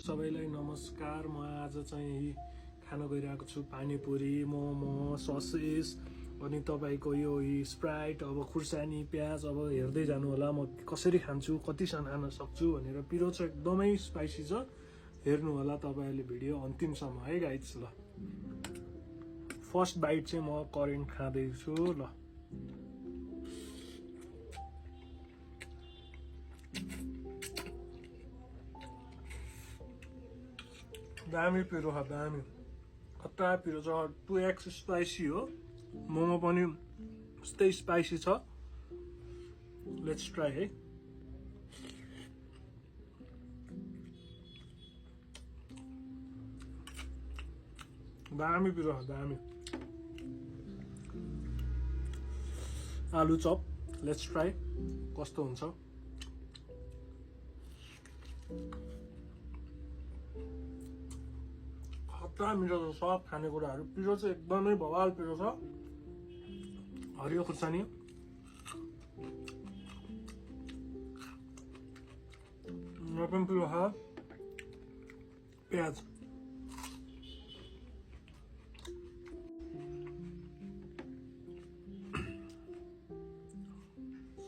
सबैलाई नमस्कार। म आज चाहिँ खान गइरहेको छु पानीपुरी, मोमो, ससेस अनि तपाईको यो स्प्राइट, अब खुर्सानी, प्याज। अब हेर्दै जानु होला म कसरी खान्छु, कतिसम्म खान सक्छु भनेर। पिरो चाहिँ एकदमै स्पाइसी छ, हेर्नु होला तपाईहरुले भिडियो अन्तिमसम्म है गाइज। ल फर्स्ट बाइट चाहिँ म करेन्ट खाँदै छु। ल दामी पिरो छ, दामी खतरा पिरो छ। 2x स्पाइसी हो। मोमो पनि त्यस्तै स्पाइसी छ। लेट्स ट्राई है। दामी पिरो छ, दामी। आलु चप लेट्स ट्राई कस्तो हुन्छ। खतरा मिठो छ सब खानेकुराहरू। पिरो चाहिँ एकदमै भवाल पिरो छ। हरियो खुर्सानी, पनि पिरो छ। प्याज,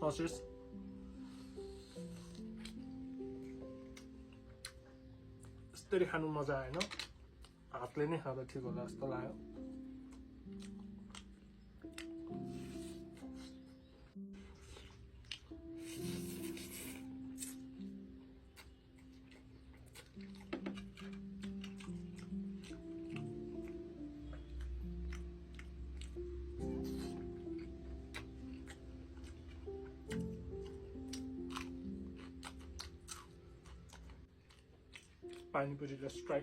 ससेस, यसरी खानु मजा आएन, हातले नै खाँदा ठिक होला जस्तो लाग्यो। Panipuri let's try.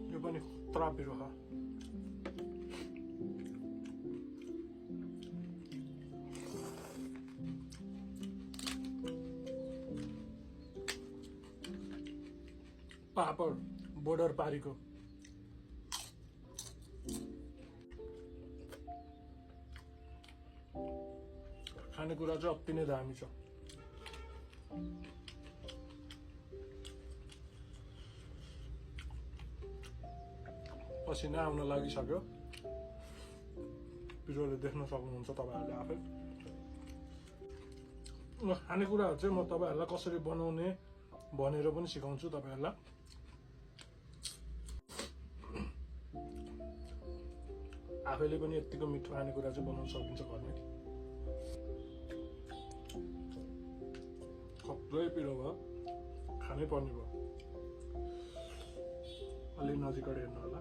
यो पनि खतरा पिरो छ। पापड बोर्डर पारीको। खानेकुरा चाहिँ अति नै दामी छ। पसिना आउन लागिसक्यो। पिरोले देख्न सक्नुहुन्छ तपाईहरुले आफै। खानेकुराहरू चाहिँ म तपाईहरुलाई कसरी बनाउने भनेर पनि सिकाउँछु तपाईहरुलाई। आफैले पनि यतिको मिठो खानेकुरा चाहिँ बनाउन सकिन्छ घरमै। खतरै पिरो भयो, खानै पर्ने भयो। अलि नजिकबाट हेर्नु होला।